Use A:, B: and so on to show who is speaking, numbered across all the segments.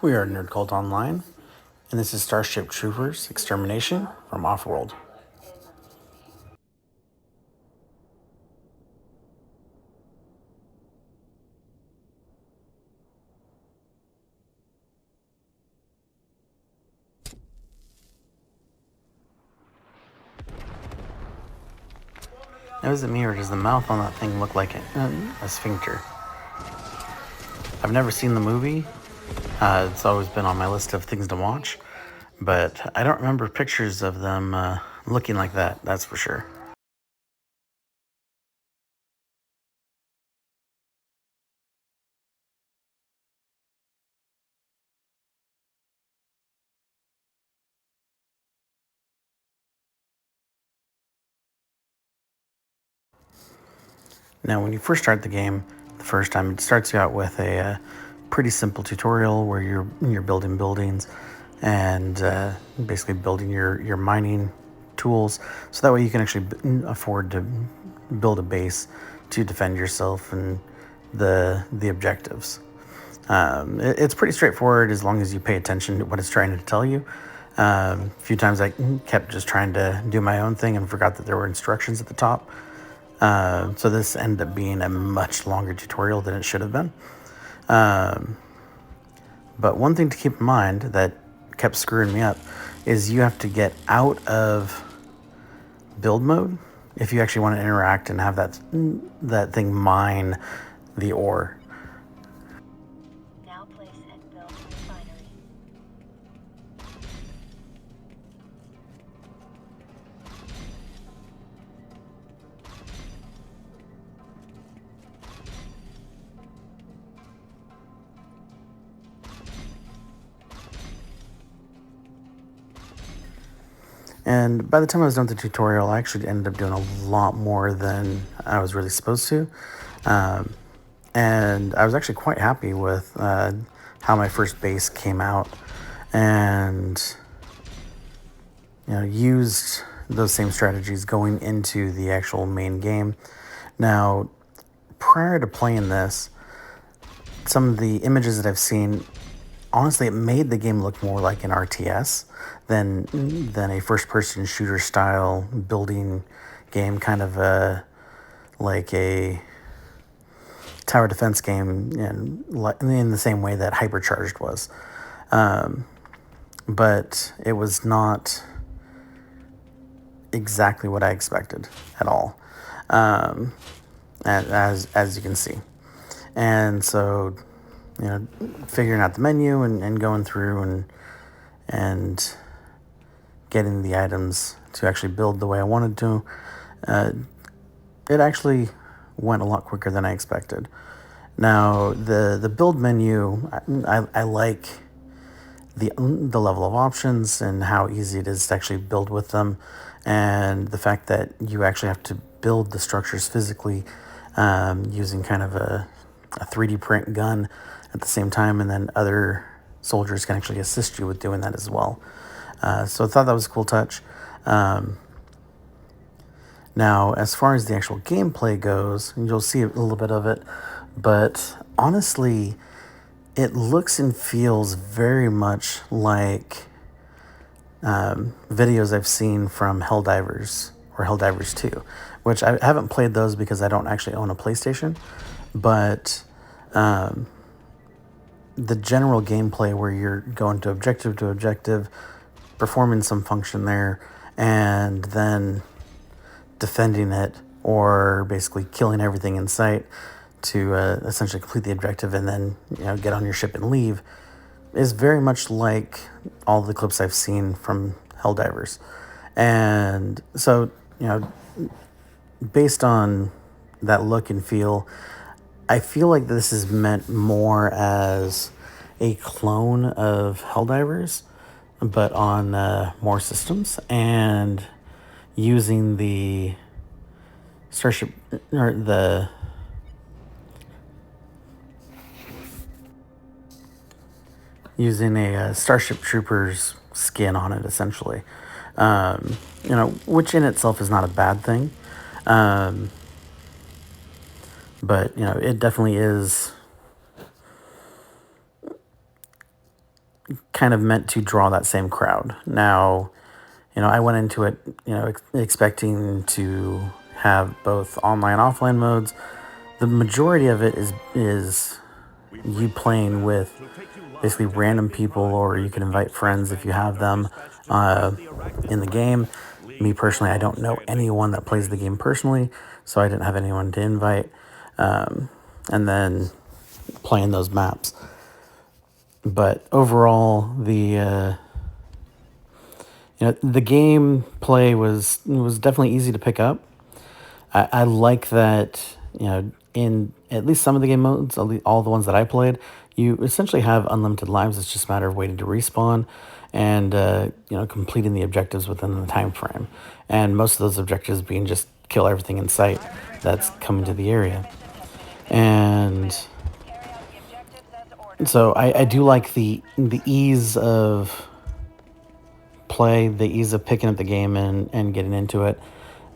A: We are Nerd Cult Online, and this is Starship Troopers Extermination from Offworld. Now, is it me, or does the mouth on that thing look like a sphincter? I've never seen the movie. It's always been on my list of things to watch, but I don't remember pictures of them looking like that, that's for sure. Now, when you first start the game, the first time, it starts you out with a pretty simple tutorial where you're building buildings and basically building your mining tools, so that way you can actually afford to build a base to defend yourself and the objectives. It's pretty straightforward as long as you pay attention to what it's trying to tell you. A few times I kept just trying to do my own thing and forgot that there were instructions at the top. So this ended up being a much longer tutorial than it should have been. But one thing to keep in mind that kept screwing me up is you have to get out of build mode if you actually want to interact and have that thing mine the ore.
B: Now place and build refinery.
A: And by the time I was done with the tutorial, I actually ended up doing a lot more than I was really supposed to. And I was actually quite happy with how my first base came out, and used those same strategies going into the actual main game. Now, prior to playing this, some of the images that I've seen, honestly, it made the game look more like an RTS than a first-person shooter style building game, kind of like a tower defense game, in the same way that Hypercharged was. But it was not exactly what I expected at all, as you can see. And so, figuring out the menu and going through and getting the items to actually build the way I wanted to, it actually went a lot quicker than I expected. Now, the build menu, I like the level of options and how easy it is to actually build with them, and the fact that you actually have to build the structures physically using kind of a 3D print gun at the same time, and then other soldiers can actually assist you with doing that as well. So I thought that was a cool touch. Now, as far as the actual gameplay goes, you'll see a little bit of it, but honestly, it looks and feels very much like videos I've seen from Helldivers or Helldivers 2, which I haven't played those because I don't actually own a PlayStation, but the general gameplay where you're going to objective, performing some function there, and then defending it, or basically killing everything in sight to essentially complete the objective and then get on your ship and leave, is very much like all the clips I've seen from Helldivers. And so, based on that look and feel, I feel like this is meant more as a clone of Helldivers, but on more systems, and using the Starship, or the using a Starship Troopers skin on it, essentially. Which in itself is not a bad thing. But, it definitely is kind of meant to draw that same crowd. Now, I went into it, expecting to have both online and offline modes. The majority of it is you playing with basically random people, or you can invite friends if you have them in the game. Me personally, I don't know anyone that plays the game personally, so I didn't have anyone to invite. And then playing those maps. But overall, the gameplay was definitely easy to pick up. I like that, in at least some of the game modes, all the ones that I played, you essentially have unlimited lives. It's just a matter of waiting to respawn and completing the objectives within the time frame. And most of those objectives being just kill everything in sight that's coming to the area. And so I do like the ease of play, the ease of picking up the game and getting into it.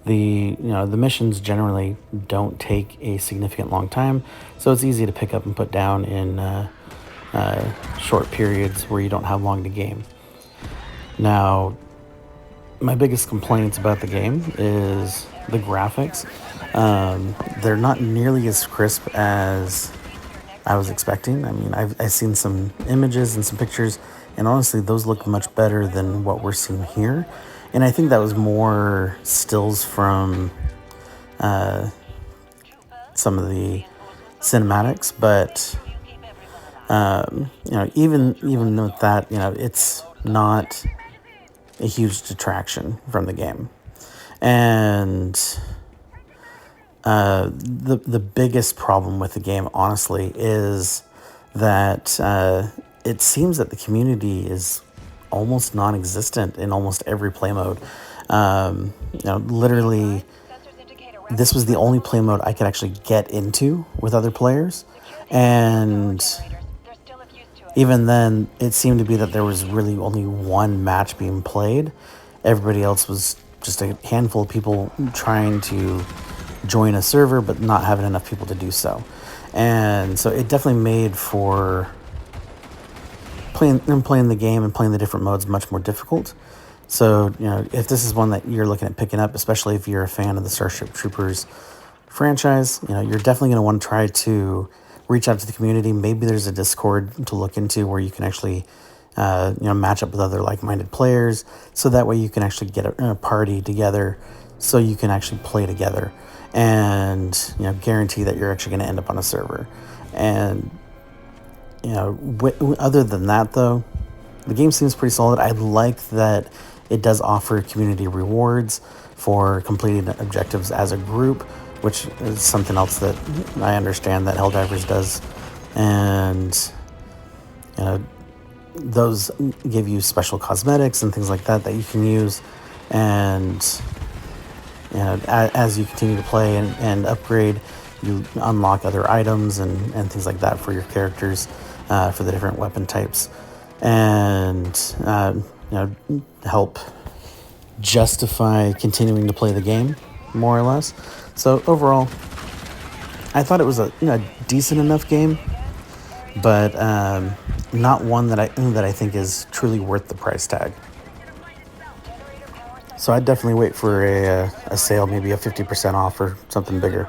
A: The missions generally don't take a significant long time, so it's easy to pick up and put down in short periods where you don't have long to game. Now, my biggest complaints about the game is the graphics. They're not nearly as crisp as I was expecting. I mean, I've seen some images and some pictures, and honestly, those look much better than what we're seeing here. And I think that was more stills from some of the cinematics, but even with that, it's not a huge detraction from the game. And the biggest problem with the game, honestly, is that it seems that the community is almost non-existent in almost every play mode. Literally, this was the only play mode I could actually get into with other players, and even then, it seemed to be that there was really only one match being played. Everybody else was just a handful of people trying to join a server, but not having enough people to do so. And so it definitely made for playing the game and playing the different modes much more difficult. So, if this is one that you're looking at picking up, especially if you're a fan of the Starship Troopers franchise, you're definitely going to want to try to reach out to the community. Maybe there's a Discord to look into where you can actually, match up with other like-minded players. So that way you can actually get a party together so you can actually play together and, guarantee that you're actually going to end up on a server. And, other than that, though, the game seems pretty solid. I like that it does offer community rewards for completing objectives as a group, which is something else that I understand that Helldivers does. And, those give you special cosmetics and things like that you can use. And, as you continue to play and upgrade, you unlock other items and things like that for your characters, for the different weapon types. And, help justify continuing to play the game, more or less. So overall, I thought it was a decent enough game, but not one that I think is truly worth the price tag. So I'd definitely wait for a sale, maybe a 50% off or something bigger.